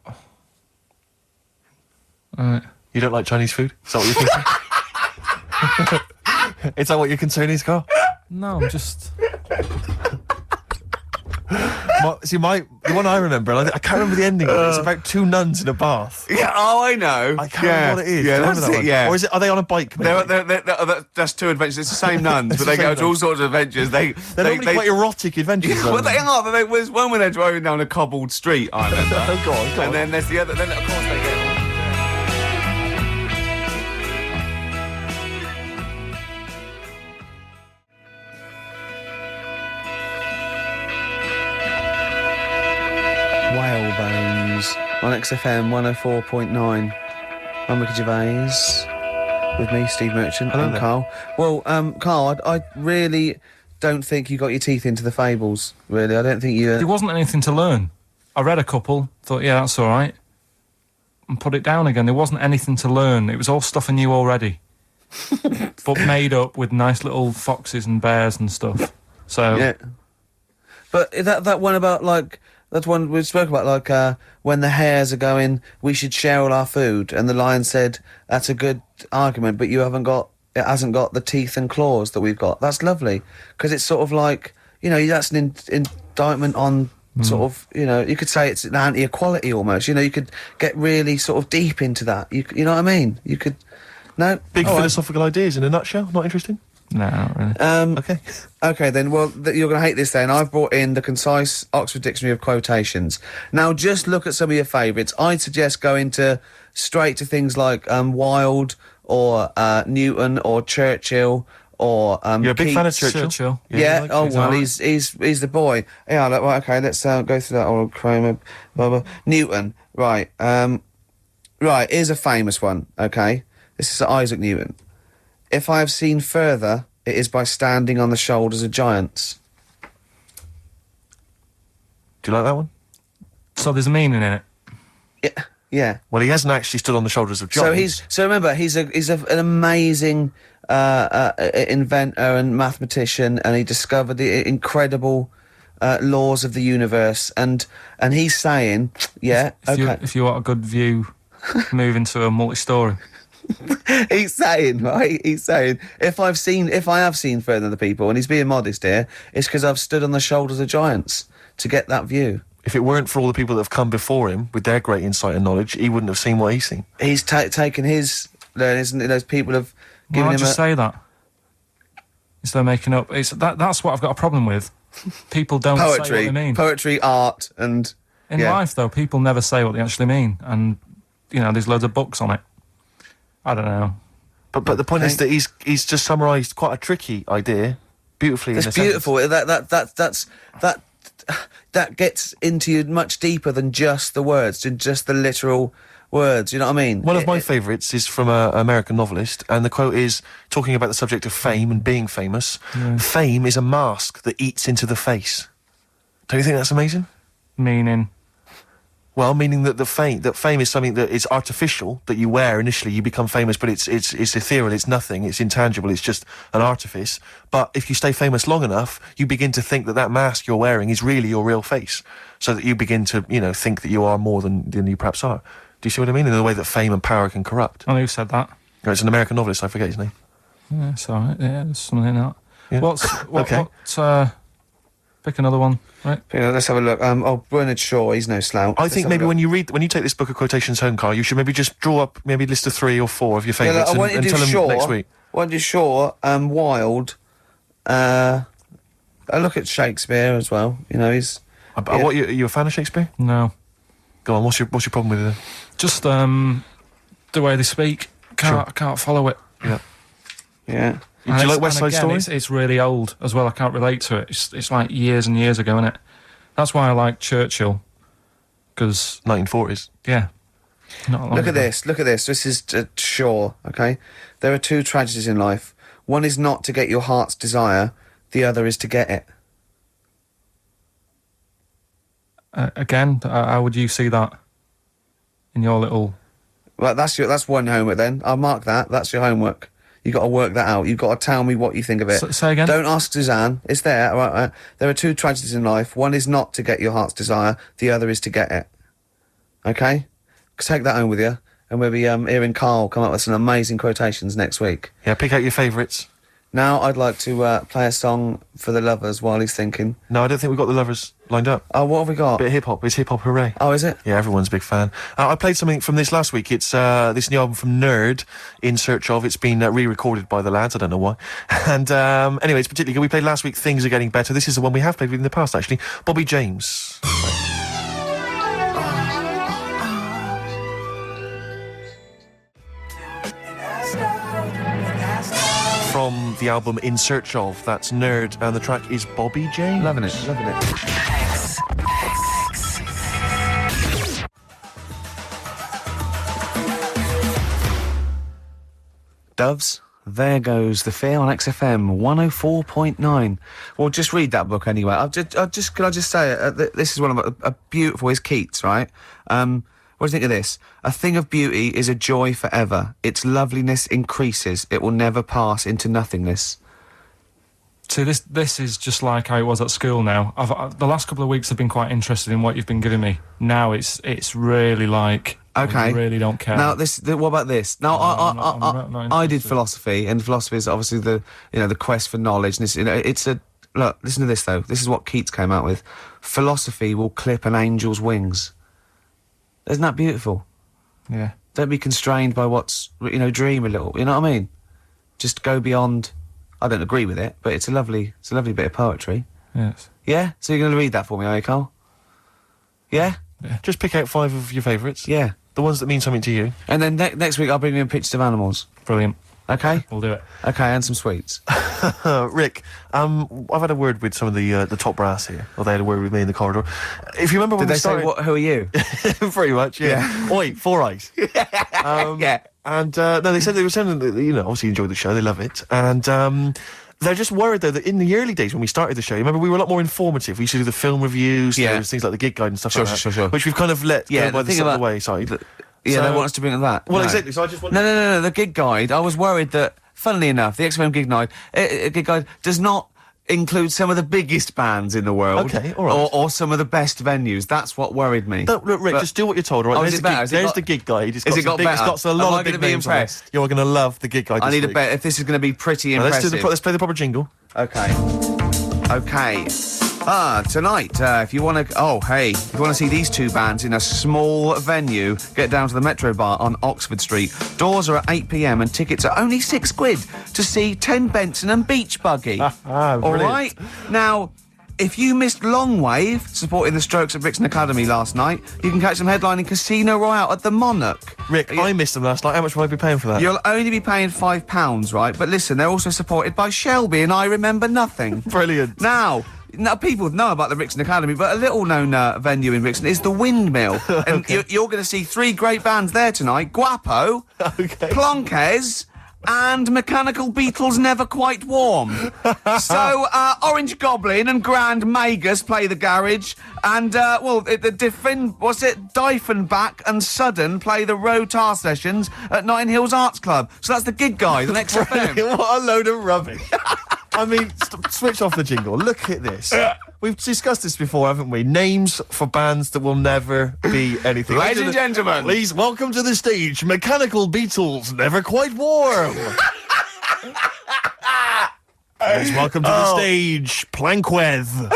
Alright. You don't like Chinese food? Is that what you're thinking? Is that what your concern is, Carl? No, I'm just. The one I remember, I can't remember the ending of it. It's about two nuns in a bath. Yeah, oh, I know. I can't remember what it is. Yeah, Do you remember that's that it, one? yeah. Or are they on a bike? Maybe? That's two adventures. It's the same nuns, It's but they the go same to all nuns. sorts of adventures. They're They're normally quite erotic adventures. Well, aren't they are, but there's one where they're driving down a cobbled street, I remember. Oh, go on, go on. And then there's the other, then of course they get... Whalebones on XFM 104.9. I'm Ricky Gervais, with me, Steve Merchant, Hello and there. Carl. Well, Carl, I really don't think you got your teeth into the fables, really. I don't think you... There wasn't anything to learn. I read a couple, thought, yeah, that's all right, and put it down again. There wasn't anything to learn. It was all stuff I knew already. but made up with nice little foxes and bears and stuff. So Yeah. But that one about, like, that one we spoke about, like, when the hares are going, we should share all our food, and the lion said, that's a good argument, but it hasn't got the teeth and claws that we've got. That's lovely, because it's sort of like, you know, that's an indictment on sort of, you know, you could say it's an anti-equality almost, you know, you could get really sort of deep into that. You know what I mean? You could, no? Big All right. philosophical ideas in a nutshell. Not interesting. no, not really. Okay. Okay, then, well, you're going to hate this then. I've brought in the concise Oxford Dictionary of Quotations. Now, just look at some of your favourites. I'd suggest going straight to things like Wilde or Newton or Churchill or You're a big fan of Keats. Churchill. Yeah, you like oh, it. well, he's the boy. Yeah, like, right, okay, let's go through that old Kramer, blah, blah. Newton, right. Right, here's a famous one, okay? This is Isaac Newton. If I have seen further, it is by standing on the shoulders of giants. Do you like that one? So there's a meaning in it. Yeah, yeah. Well, he hasn't actually stood on the shoulders of giants. So remember, he's an amazing inventor and mathematician, and he discovered the incredible laws of the universe. And he's saying, yeah, If you want a good view, move into a multi-story. he's saying, right? He's saying, if I have seen further than the people, and he's being modest here, it's because I've stood on the shoulders of giants to get that view. If it weren't for all the people that have come before him with their great insight and knowledge, he wouldn't have seen what he's seen. He's taken his learnings, and those people have given Why him just say that instead of making up? That's what I've got a problem with. People don't say what they mean. Poetry, art, and In life, though, people never say what they actually mean, and you know, there's loads of books on it. I don't know. But the point is that he's just summarised quite a tricky idea beautifully. It's in a sentence. beautiful. That gets into you much deeper than just the words, than just the literal words. You know what I mean? One of my favourites is from an American novelist, and the quote is talking about the subject of fame and being famous. Fame is a mask that eats into the face. Don't you think that's amazing? Meaning, Well, meaning that fame is something that is artificial, that you wear initially, you become famous, but it's ethereal, it's nothing, it's intangible, it's just an artifice. But if you stay famous long enough, you begin to think that mask you're wearing is really your real face, so that you begin to, you know, think that you are more than you perhaps are. Do you see what I mean? In the way that fame and power can corrupt. I know who said that. It's an American novelist, I forget his name. Yeah, it's all right. Yeah, there's something in that. Yeah. Okay. Pick another one, right? Yeah, let's have a look. Bernard Shaw, he's no slouch. I think maybe when you take this book of quotations home, Carl, you should maybe just draw up maybe a list of 3 or 4 of your favourites and tell them next week. I want to do Shaw, Wilde. I look at Shakespeare as well. You know, he's. What, you a fan of Shakespeare? No. Go on. What's your problem with it? Just the way they speak. I can't follow it. Yeah. Yeah. Do you like West Side Story? It's really old as well. I can't relate to it. It's like years and years ago, isn't it? That's why I like Churchill. Because 1940s. yeah. Not long Look at ago. this. Look at this. This is Shaw. Okay. There are 2 tragedies in life. One is not to get your heart's desire. The other is to get it. Again, how would you see that in your little? Well, that's one homework then. I'll mark that. That's your homework. You've got to work that out. You've got to tell me what you think of it. Say again? Don't ask Suzanne. It's there. Right. There are 2 tragedies in life. One is not to get your heart's desire. The other is to get it. Okay? Take that home with you. And we'll be hearing Carl come up with some amazing quotations next week. Yeah, pick out your favourites. Now I'd like to play a song for the lovers while he's thinking. No, I don't think we've got the lovers lined up. Oh, what have we got? Bit of hip-hop. It's hip-hop hooray. Oh, is it? Yeah, everyone's a big fan. I played something from this last week. It's this new album from Nerd, In Search Of. It's been re-recorded by the lads. I don't know why. And anyway, it's particularly good. We played last week, Things Are Getting Better. This is the one we have played with in the past, actually. Bobby James. From the album In Search Of. That's Nerd, and the track is Bobby James. Loving it, loving it. Doves, there goes the fear on XFM 104.9. Well, just read that book anyway. Can I just say, this is one of a beautiful, is Keats, right? What do you think of this? A thing of beauty is a joy forever. Its loveliness increases. It will never pass into nothingness. See, this is just like how it was at school now. The last couple of weeks I've been quite interested in what you've been giving me. Now it's really like, Okay. I really don't care. Now, what about this? Now, I'm not I did interested. philosophy, and philosophy is obviously the quest for knowledge. And look, listen to this though. This is what Keats came out with. Philosophy will clip an angel's wings. Isn't that beautiful? Yeah. Don't be constrained by what's, dream a little. You know what I mean? Just go beyond. I don't agree with it, but it's a lovely bit of poetry. Yes. Yeah? So you're going to read that for me, are you, Carl? Yeah? Just pick out 5 of your favourites. Yeah. The ones that mean something to you. And then next week I'll bring you in pictures of animals. Brilliant. Okay? We'll do it. Okay, and some sweets. Rick, I've had a word with some of the top brass here. Or they had a word with me in the corridor. If you remember when Did we they say, started... who are you? Pretty much, yeah. Oi, 4 eyes. Yeah. And, no, they said they were saying that, obviously enjoy the show, they love it. And, they're just worried, though, that in the early days when we started the show, remember, we were a lot more informative. We used to do the film reviews, Yeah. there was things like the gig guide and stuff like that. Sure. Which we've kind of let go by the sort of the wayside. Yeah, So- they want us to bring that. Well, No. exactly, so I just want... No, the gig guide, I was worried that, funnily enough, the XFM gig guide does not include some of the biggest bands in the world. Okay, all right. Or some of the best venues. That's what worried me. No, look, Rick, But- just do what you're told, all right? Oh, There's is it the better? gig- Has it There's got- the gig guide. It's Has got it some got big, it's better? got a Am lot I of big gonna be names on it. impressed? You're going to love the gig guide I this need a week. bet if this is going to be pretty Now, impressive. let's play the proper jingle. Okay. Tonight, if you want to see these two bands in a small venue, get down to the Metro Bar on Oxford Street. Doors are at 8 p.m. and tickets are only £6 to see 10 Benson and Beach Buggy. All brilliant. right? Now, if you missed Long Wave, supporting the Strokes at Brixton Academy last night, you can catch them headlining Casino Royale at the Monarch. Rick, I missed them last night. How much will I be paying for that? You'll only be paying £5, right? But listen, they're also supported by Shelby and I Remember Nothing. Brilliant. Now, people know about the Brixton Academy, but a little-known venue in Brixton is the Windmill. And you're going to see 3 great bands there tonight. Guapo, Okay. Plonkes, and Mechanical Beatles Never Quite Warm. So, Orange Goblin and Grand Magus play the garage, and, Diefenbach and Sudden play the Rotar sessions at Notting Hills Arts Club. So that's the gig guide on XFM. What a load of rubbish. I mean, switch off the jingle. Look at this. We've discussed this before, haven't we? Names for bands that will never be anything. Ladies and gentlemen. Please welcome to the stage, Mechanical Beatles, Never Quite Warm. Please welcome to the stage, Plankweth.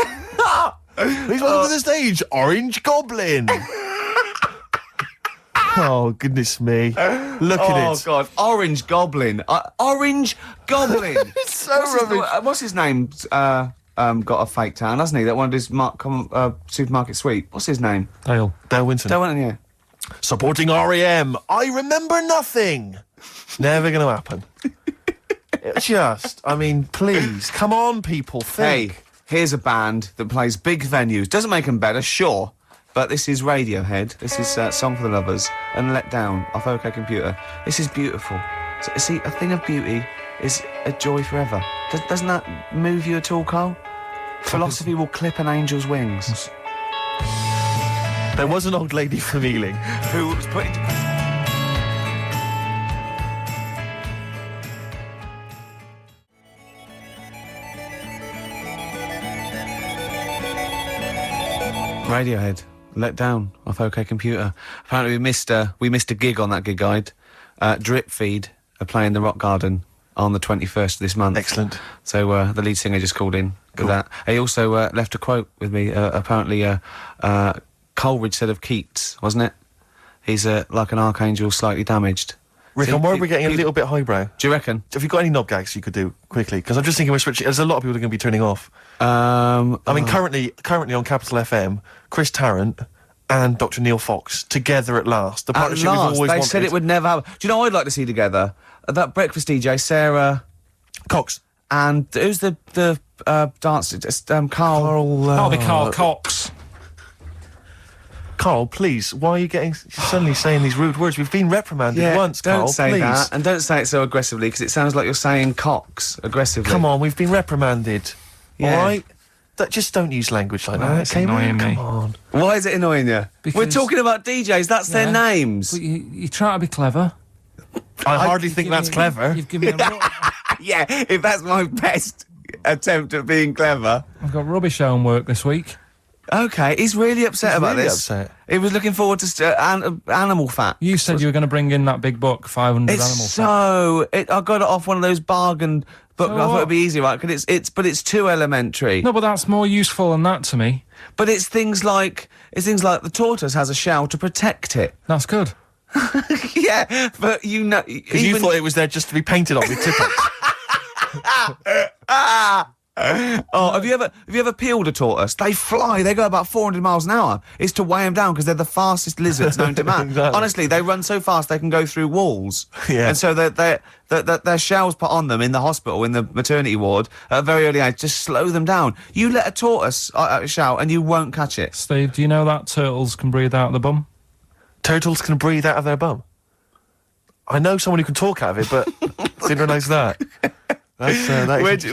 Please welcome to the stage, Orange Goblin. Oh, goodness me. Look at Oh, it. God. Orange Goblin. Orange Goblin. It's so rubbish. What's his name? Got a fake tan, hasn't he? That one of his supermarket sweep. What's his name? Dale. Dale Winton. Yeah. Supporting REM. I Remember Nothing. Never going to happen. Please. Come on, people. Think. Hey, here's a band that plays big venues. Doesn't make them better, sure. But this is Radiohead. This is Song for the Lovers and Let Down off OK Computer. This is beautiful. So, see, a thing of beauty is a joy forever. Doesn't that move you at all, Carl? Philosophy will clip an angel's wings. There was an old lady from Ealing. Who was putting... Radiohead, Let Down off OK Computer. Apparently we missed a gig on that gig guide. Drip Feed are playing the Rock Garden on the 21st of this month. Excellent. So the lead singer just called in with that. He also left a quote with me. Apparently Coleridge said of Keats, wasn't it? He's like an archangel slightly damaged. Rick, So I'm worried we're he- getting a he- little bit highbrow. Do you reckon? Have you got any knob gags you could do quickly? Because I'm just thinking we're switching. There's a lot of people that are going to be turning off. I mean, currently on Capital FM, Chris Tarrant and Dr. Neil Fox together at last. The At partnership we've last, always they wanted. said it would never happen. Do you know what I'd like to see together? That breakfast DJ, Sarah Cox. and who's the dancer? Just Carl. That'll be Carl Cox. Carl, please, why are you getting suddenly saying these rude words? We've been reprimanded once, don't Carl. say please. that, and don't say it so aggressively because it sounds like you're saying Cox aggressively. Come on, we've been reprimanded. Yeah. All right? Just don't use language like Oh, that. it's Okay, man, annoying me. come on. Why is it annoying you? We're Because- talking about DJs. That's their Yeah. names. But you try to be clever. I hardly think Give that's me- clever. You've given me Yeah, if that's my best attempt at being clever. I've got rubbish homework this week. Okay, he's really upset He's about really this. upset. He was looking forward to animal fat. You said you were going to bring in that big book, 500 It's animal fat. so. I got it off one of those bargain books. So I thought what? it'd be easy, right? Because but it's too elementary. No, but that's more useful than that to me. But it's things like the tortoise has a shell to protect it. That's good. Yeah, but you know, Because you thought it was there just to be painted on with tippets. Oh, have you ever peeled a tortoise? They fly. They go about 400 miles an hour. It's to weigh them down because they're the fastest lizards known to man. Exactly. Honestly, they run so fast they can go through walls. Yeah. And so their shells put on them in the hospital, in the maternity ward, at a very early age, just slow them down. You let a tortoise shell and you won't catch it. Steve, do you know that turtles can breathe out of the bum? Turtles can breathe out of their bum. I know someone who can talk out of it, but didn't realise that. That is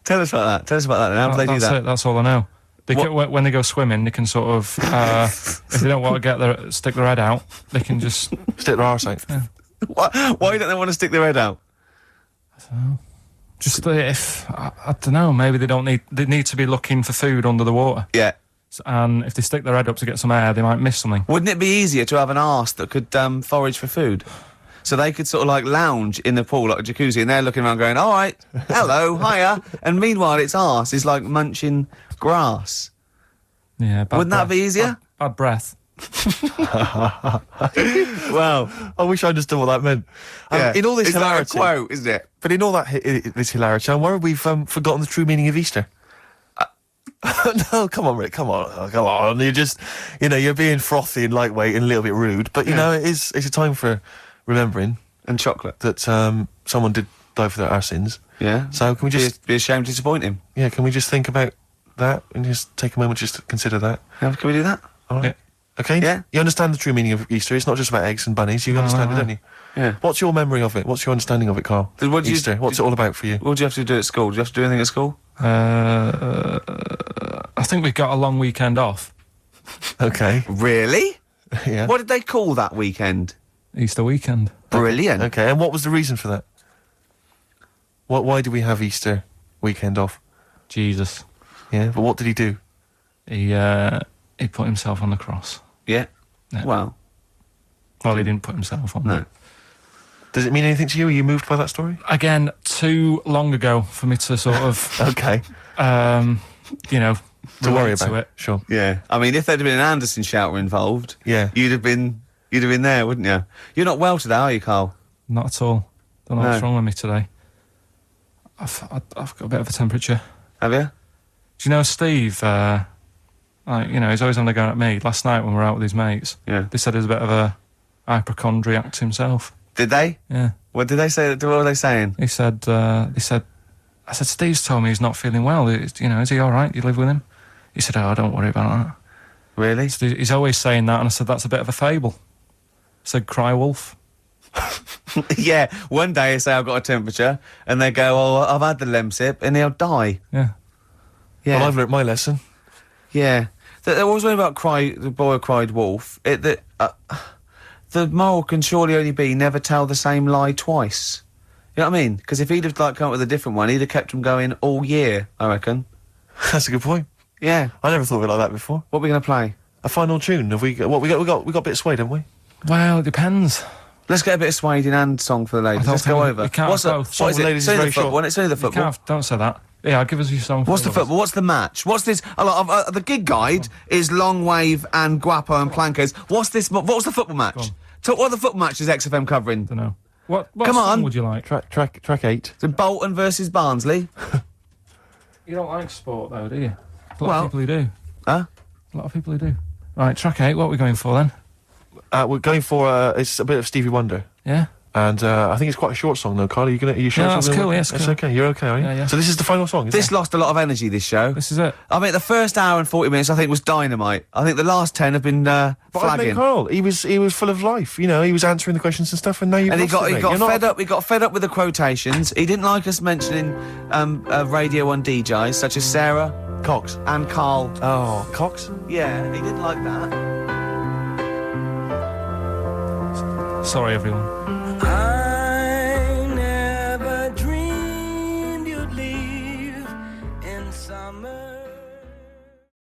Tell us about that. Tell us about that. How do they do That's that? it, that's all I know. They What- can, when they go swimming, they can sort of, if they don't want to stick their head out, they can just... stick their arse out. Why don't they want to stick their head out? Just if I don't know, maybe they need to be looking for food under the water, Yeah. and if they stick their head up to get some air, they might miss something. Wouldn't it be easier to have an arse that could forage for food? So they could sort of like lounge in the pool like a jacuzzi and they're looking around going, all right, hello, hiya. And meanwhile its arse is like munching grass. Yeah, bad Wouldn't that be easier? Bad breath. Well, I wish I understood what that meant. yeah. In all this It's like a hilarity, quote, isn't it? but in all that this hilarity, I'm worried we've forgotten the true meaning of Easter. No, come on, Rick, come on. You're just, you're being frothy and lightweight and a little bit rude, but it's a time for remembering And chocolate. that someone did die for our sins. Yeah. So can we just, be ashamed to disappoint him? can we just think about that and just take a moment just to consider that? Yeah, can we do that? All right. Yeah. Okay? Yeah. You understand the true meaning of Easter. It's not just about eggs and bunnies. You understand it, don't you? Yeah. What's your memory of it? What's your understanding of it, Carl? What do you- Easter. What's it all about for you? What do you have to do at school? Do you have to do anything at school? I think we've got a long weekend off. Okay. Really? Yeah. What did they call that weekend? Easter weekend. Brilliant. Okay. And what was the reason for that? Why do we have Easter weekend off? Jesus. Yeah. But what did he do? He put himself on the cross. Yeah. Yeah. Well, Well, he didn't put himself on. no. Does it mean anything to you? Are you moved by that story? Again, too long ago for me to sort of, Okay. to To worry relate to about it. Sure. Yeah. I mean, if there'd have been an Anderson shouter involved, Yeah. you'd have been there, wouldn't you? You're not well today, are you, Carl? Not at all. Don't know No. what's wrong with me today. I've got a bit of a temperature. Have you? Do you know Steve? He's always having a go at me. Last night when we were out with his mates, Yeah. they said he was a bit of a hypochondriac himself. Did they? Yeah. What did they say? What were they saying? He said, I said, Steve's told me he's not feeling well. Is he all right? You live with him? He said, oh, don't worry about that. Really? So he's always saying that, and I said, that's a bit of a fable. I said, cry wolf. Yeah. One day I say I've got a temperature, and they go, "Oh, I've had the Lemsip," and he'll die. Yeah. Yeah. Well, I've learnt my lesson. Yeah. There was one about the boy who cried wolf. The moral can surely only be never tell the same lie twice. You know what I mean? Because if he'd have come up with a different one, he'd have kept him going all year, I reckon. That's a good point. Yeah. I never thought of it like that before. What are we going to play? A final tune. Have we got? What we got? We got a bit of Suede, haven't we? Well, it depends. Let's get a bit of Suede and song for the ladies. I don't Let's go think over. we can't What's have the, both. what is Song for it? ladies It's is only very the football. short. It's only the You football. can't, don't say that. Yeah, give us your song. What's the football? What's the match? What's this? The gig guide is Long Wave and Guapo and Plankers. What's this? What was the football match? What are the football matches XFM covering? don't know. What Come song on. would you like? Track 8. So Bolton versus Barnsley. You don't like sport, though, do you? A lot Well- of people who do. Huh? A lot of people who do. Right, track 8, what are we going for then? We're going for it's a bit of Stevie Wonder. Yeah? And I think it's quite a short song though, Carl. Are you sure? Yeah, it's that's a- cool, yeah, it's It's cool. okay. You're okay, are you? Yeah, yeah. So this is the final song. Is This it? lost a lot of energy, this show. This is it. I mean, the first hour and 40 minutes, I think, was dynamite. I think the last 10 have been But I mean, flagging. Carl, he was full of life. He was answering the questions and stuff, and now you've And he lost it, got mate. You're not- fed up. He got fed up with the quotations. He didn't like us mentioning Radio 1 DJs such as Sarah Cox. and Carl. Oh, Cox? Yeah, he didn't like that. Sorry, everyone. I